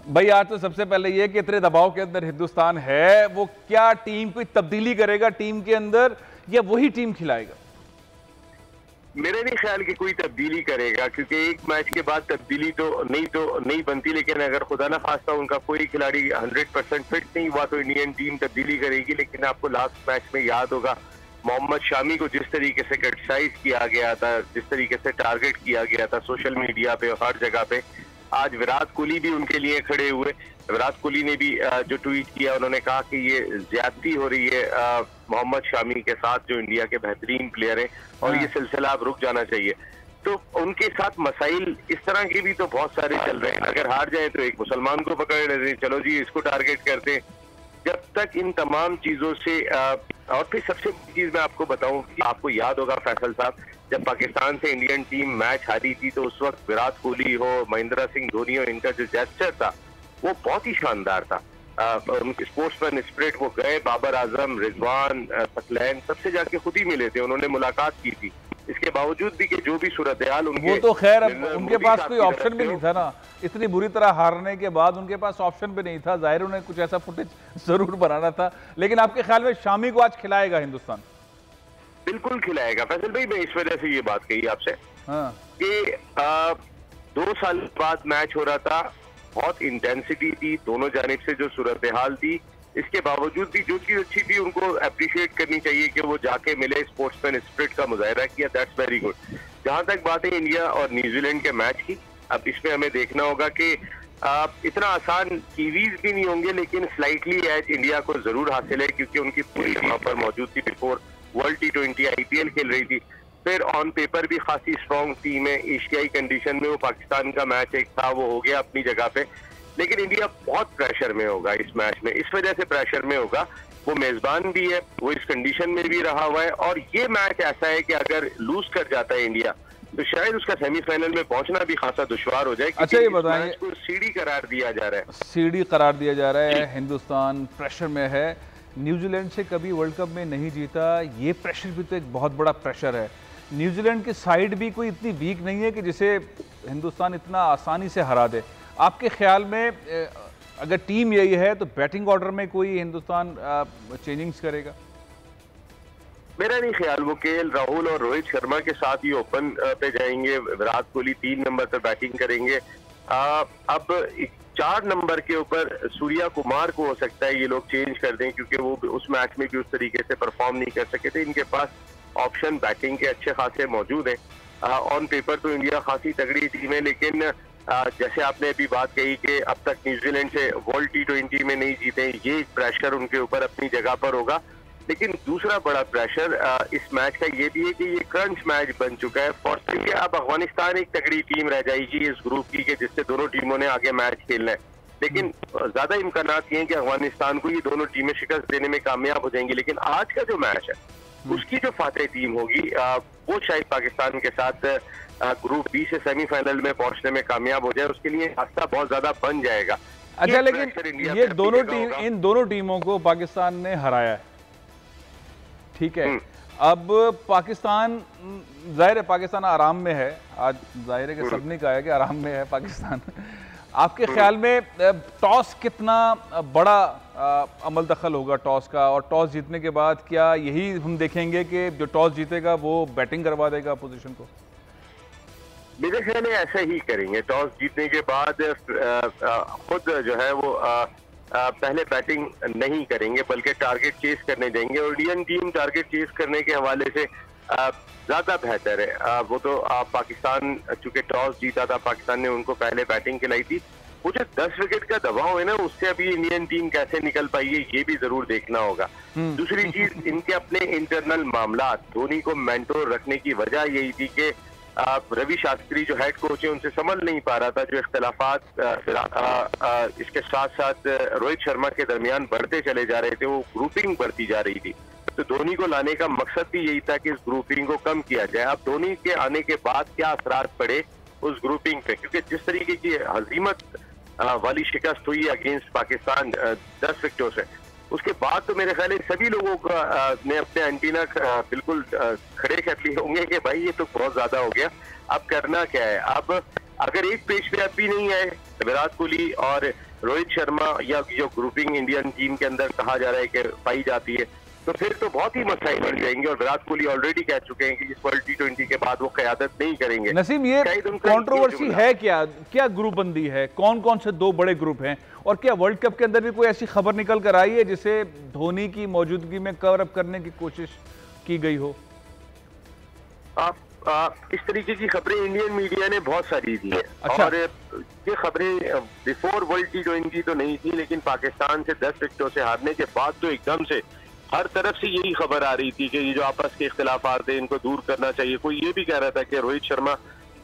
भाई आज तो सबसे पहले ये कि इतने दबाव के अंदर हिंदुस्तान है, वो क्या टीम कोई तब्दीली करेगा टीम के अंदर या वही टीम खिलाएगा? मेरे नहीं ख्याल कि कोई तब्दीली करेगा, क्योंकि एक मैच के बाद तब्दीली तो नहीं बनती। लेकिन अगर खुदा ना खास्ता उनका कोई खिलाड़ी 100% फिट नहीं हुआ तो इंडियन टीम तब्दीली करेगी। लेकिन आपको लास्ट मैच में याद होगा मोहम्मद शामी को जिस तरीके से क्रिटिसाइज किया गया था, जिस तरीके से टारगेट किया गया था सोशल मीडिया पे और हर जगह पे, आज विराट कोहली भी उनके लिए खड़े हुए। विराट कोहली ने भी जो ट्वीट किया, उन्होंने कहा कि ये ज्यादती हो रही है मोहम्मद शामी के साथ, जो इंडिया के बेहतरीन प्लेयर हैं, और ये सिलसिला अब रुक जाना चाहिए। तो उनके साथ मसाइल इस तरह के भी तो बहुत सारे चल रहे हैं। अगर हार जाए तो एक मुसलमान को पकड़ लेते हैं, चलो जी इसको टारगेट करते हैं। जब तक इन तमाम चीजों से और फिर सबसे बड़ी चीज मैं आपको बताऊं कि आपको याद होगा फैसल साहब, जब पाकिस्तान से इंडियन टीम मैच हारी थी तो उस वक्त विराट कोहली हो, महेंद्र सिंह धोनी हो, इनका जो जेस्चर था वो बहुत ही शानदार था। उनके स्पोर्ट्समैन स्पिरिट, वो गए, बाबर आजम, रिजवान, सकलैन सबसे जाके खुद ही मिले थे, उन्होंने मुलाकात की थी। इसके बावजूद भी कि जो भी सूरत हाल उनके, वो तो खैर उनके पास कोई ऑप्शन भी नहीं था ना, इतनी बुरी तरह हारने के बाद उनके पास ऑप्शन भी नहीं था। जाहिर उन्हें कुछ ऐसा फुटेज जरूर बनाना था। लेकिन आपके ख्याल में शामी को आज खिलाएगा हिंदुस्तान? बिल्कुल खिलाएगा फैसल भाई। मैं इस वजह से ये बात कही आपसे कि 2 साल बाद मैच हो रहा था, बहुत इंटेंसिटी थी दोनों जानिब से, जो सूरत हाल थी, इसके बावजूद भी जो चीज अच्छी थी उनको अप्रिशिएट करनी चाहिए कि वो जाके मिले, स्पोर्ट्समैन स्पिरिट का मुजाहरा किया, दैट्स वेरी गुड। जहां तक बात है इंडिया और न्यूजीलैंड के मैच की, अब इसमें हमें देखना होगा कि इतना आसान कीवीज भी नहीं होंगे, लेकिन स्लाइटली एज इंडिया को जरूर हासिल है, क्योंकि उनकी पूरी वहां पर मौजूद थी। बिफोर वर्ल्ड T20 IPL खेल रही थी, फिर ऑन पेपर भी खासी स्ट्रॉन्ग टीम है। एशियाई कंडीशन में वो पाकिस्तान का मैच एक था, वो हो गया अपनी जगह पे। लेकिन इंडिया बहुत प्रेशर में होगा इस मैच में, इस वजह से प्रेशर में होगा, वो मेजबान भी है, वो इस कंडीशन में भी रहा हुआ है। और ये मैच ऐसा है कि अगर लूज कर जाता है इंडिया तो शायद उसका सेमीफाइनल में पहुंचना भी खासा दुश्वार हो जाए। अच्छा ये बताइए, को सीढ़ी करार दिया जा रहा है, सीढ़ी करार दिया जा रहा है, हिंदुस्तान प्रेशर में है, न्यूजीलैंड से कभी वर्ल्ड कप में नहीं जीता, ये प्रेशर भी तो एक बहुत बड़ा प्रेशर है। न्यूजीलैंड की साइड भी कोई इतनी वीक नहीं है कि जिसे हिंदुस्तान इतना आसानी से हरा दे। आपके ख्याल में अगर टीम यही है तो बैटिंग ऑर्डर में कोई हिंदुस्तान चेंजिंग्स करेगा? मेरा नहीं ख्याल। वो केएल राहुल और रोहित शर्मा के साथ ही ओपन पे जाएंगे, विराट कोहली 3 नंबर पे बैटिंग करेंगे। अब 4 नंबर के ऊपर सूर्या कुमार को हो सकता है ये लोग चेंज कर दें, क्योंकि वो उस मैच में भी उस तरीके से परफॉर्म नहीं कर सके थे। इनके पास ऑप्शन बैटिंग के अच्छे खासे मौजूद हैं। ऑन पेपर तो इंडिया खासी तगड़ी टीम है, लेकिन जैसे आपने अभी बात कही कि अब तक न्यूजीलैंड से वर्ल्ड T20 में नहीं जीते, ये एक प्रेशर उनके ऊपर अपनी जगह पर होगा। लेकिन दूसरा बड़ा प्रेशर इस मैच का ये भी है कि ये क्रंच मैच बन चुका है। फॉर्चुनेटली अब अफगानिस्तान एक तगड़ी टीम रह जाएगी इस ग्रुप की, कि जिससे दोनों टीमों ने आगे मैच खेलना है। लेकिन ज्यादा इम्कानात ये हैं कि अफगानिस्तान को ये दोनों टीमें शिकस्त देने में कामयाब हो जाएंगी। लेकिन आज का जो मैच है उसकी जो फातेह टीम होगी वो शायद पाकिस्तान के साथ ग्रुप बी से सेमीफाइनल में पहुंचने में कामयाब हो जाए, उसके लिए रास्ता बहुत ज्यादा बन जाएगा। अच्छा, लेकिन ये दोनों टीम, इन दोनों टीमों को पाकिस्तान ने हराया है, ठीक है। अब पाकिस्तान, जाहिर है पाकिस्तान आराम में है, आज जाहिर है कि सबने कहा है कि आराम में है पाकिस्तान। आपके ख्याल में टॉस कितना बड़ा अमल दखल होगा टॉस का, और टॉस जीतने के बाद क्या यही हम देखेंगे कि जो टॉस जीतेगा वो बैटिंग करवा देगा अपोजिशन को? मेरे ख्याल में ऐसा ही करेंगे। टॉस जीतने के बाद खुद जो है वो पहले बैटिंग नहीं करेंगे, बल्कि टारगेट चेस करने जाएंगे। और इंडियन टीम टारगेट चेस करने के हवाले से ज्यादा बेहतर है। वो तो पाकिस्तान चूंकि टॉस जीता था, पाकिस्तान ने उनको पहले बैटिंग खिलाई थी। वो जो 10 विकेट का दबाव है ना, उससे अभी इंडियन टीम कैसे निकल पाई है ये भी जरूर देखना होगा। दूसरी चीज, इनके अपने इंटरनल मामला, धोनी को मेंटोर रखने की वजह यही थी कि रवि शास्त्री जो हेड कोच है उनसे संभल नहीं पा रहा था। जो इख्तलाफात इसके साथ साथ रोहित शर्मा के दरमियान बढ़ते चले जा रहे थे, वो ग्रुपिंग बढ़ती जा रही थी। तो धोनी को लाने का मकसद भी यही था कि इस ग्रुपिंग को कम किया जाए। अब धोनी के आने के बाद क्या असरात पड़े उस ग्रुपिंग पे, क्योंकि जिस तरीके की हजीमत वाली शिकस्त हुई अगेंस्ट पाकिस्तान 10 विकेटों से, उसके बाद तो मेरे ख्याल सभी लोगों का ने अपने एंटीना बिल्कुल खड़े कर लिए होंगे कि भाई ये तो बहुत ज्यादा हो गया, अब करना क्या है। अब अगर एक पेश पे भी नहीं आए विराट कोहली और रोहित शर्मा या जो ग्रुपिंग इंडियन टीम के अंदर कहा जा रहा है कि पाई जाती है, तो फिर तो बहुत ही मसाइल बन जाएंगे। और विराट कोहली ऑलरेडी कह चुके हैं कि इस वर्ल्ड T20 के बाद वो क़यादत नहीं करेंगे। नसीम, ये कंट्रोवर्सी है क्या? क्या ग्रुप बंदी है? कौन कौन से दो बड़े ग्रुप हैं? और क्या वर्ल्ड कप के अंदर भी कोई ऐसी खबर निकल कर आई है जिसे धोनी की मौजूदगी में कवर अप करने की कोशिश की गई हो? इस तरीके की खबरें इंडियन मीडिया ने बहुत सारी दी है। अच्छा। और ये खबरें बिफोर वर्ल्ड T20 तो नहीं थी, लेकिन पाकिस्तान से 10 विकेटों से हारने के बाद तो एकदम से हर तरफ से यही खबर आ रही थी कि ये जो आपस के इख्तिलाफात थे इनको दूर करना चाहिए। कोई ये भी कह रहा था कि रोहित शर्मा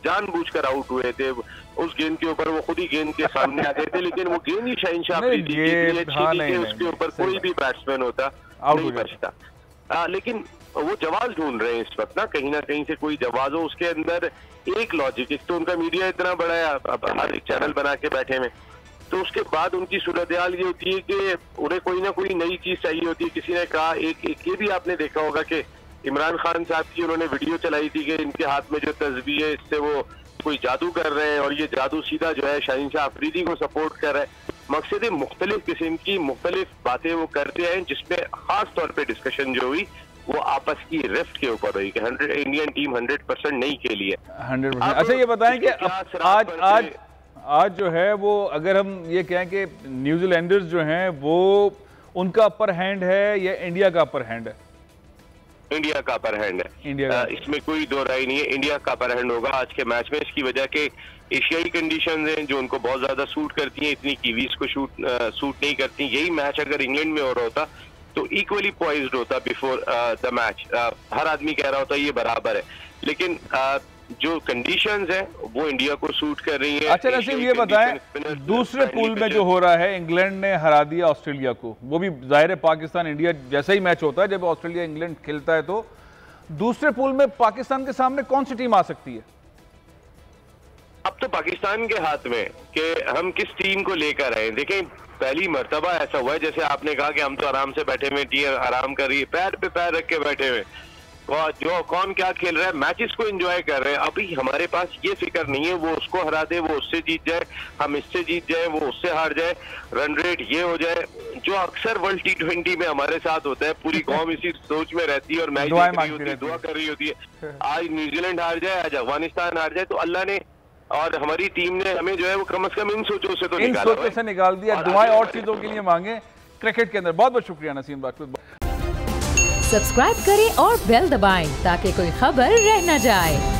जानबूझकर आउट हुए थे, उस गेंद के ऊपर वो खुद ही गेंद के सामने आ गए थे, लेकिन वो गेंद ही शहंशाह अफरीदी की उसके ऊपर कोई भी बैट्समैन होता नहीं बचता। लेकिन वो जवाब ढूंढ रहे हैं इस वक्त ना कहीं से कोई जवाब हो। उसके अंदर एक लॉजिक, एक तो उनका मीडिया इतना बड़ा है, अब हर एक चैनल बना के बैठे हैं, तो उसके बाद उनकी सूरत हाल ये होती है कि उन्हें कोई ना कोई नई चीज चाहिए होती है। किसी ने कहा, एक ये भी आपने देखा होगा कि इमरान खान साहब की उन्होंने वीडियो चलाई थी कि इनके हाथ में जो तस्वीर है इससे वो कोई जादू कर रहे हैं और ये जादू सीधा जो है शहंशाह अफरीदी को सपोर्ट कर रहा है। मकसद मुख्तलिफ किस्म की मुख्तलिफ बातें वो करते हैं, जिसमें खास तौर पर डिस्कशन जो हुई वो आपस की रिफ्ट के ऊपर हुई कि इंडियन टीम 100% नहीं खेली है 100%। अच्छा, ये बताएं कि आज जो है वो, अगर हम ये कहें कि न्यूजीलैंडर्स जो हैं वो उनका अपर हैंड है या इंडिया का अपर हैंड है? इंडिया का अपर हैंड है, इसमें कोई दो राय नहीं है। इंडिया का अपर हैंड होगा आज के मैच में, इसकी वजह के एशियाई कंडीशंस हैं जो उनको बहुत ज्यादा सूट करती हैं, इतनी कीवीज को सूट नहीं करती। यही मैच अगर इंग्लैंड में हो रहा होता तो इक्वली पॉइज्ड होता बिफोर द मैच। हर आदमी कह रहा होता ये बराबर है, लेकिन जो कंडीशंस हैं वो इंडिया को सूट कर रही है। अच्छा नसीम, ये बताएं, दूसरे पूल में जो हो रहा है, इंग्लैंड ने हरा दिया ऑस्ट्रेलिया को, वो भी जाहिर है पाकिस्तान इंडिया जैसा ही मैच होता है जब ऑस्ट्रेलिया इंग्लैंड खेलता है, तो दूसरे पूल में पाकिस्तान के सामने कौन सी टीम आ सकती है? अब तो पाकिस्तान के हाथ में कि हम किस टीम को लेकर आए। देखें, पहली मर्तबा ऐसा हुआ है, जैसे आपने कहा कि हम तो आराम से बैठे हुए, टीम आराम कर रही है, पैर पे पैर रख के बैठे हुए, जो कौन क्या खेल रहा है, मैचेस को एंजॉय कर रहे हैं। अभी हमारे पास ये फिक्र नहीं है वो उसको हरा दे, वो उससे जीत जाए, हम इससे जीत जाए, वो उससे हार जाए, रन रेट ये हो जाए, जो अक्सर वर्ल्ड T20 में हमारे साथ होता है। पूरी कौम इसी सोच में रहती है और मैच देख रही होती है, दुआ कर रही होती है। आज न्यूजीलैंड हार जाए, आज अफगानिस्तान हार जाए, तो अल्लाह ने और हमारी टीम ने हमें जो है वो कम से कम इन सोचों से तो निकाल दिया। दुआएं और चीजों के लिए मांगे क्रिकेट के अंदर। बहुत बहुत शुक्रिया नसीम राजपूत। सब्सक्राइब करें और बेल दबाएं ताकि कोई खबर रह न जाए।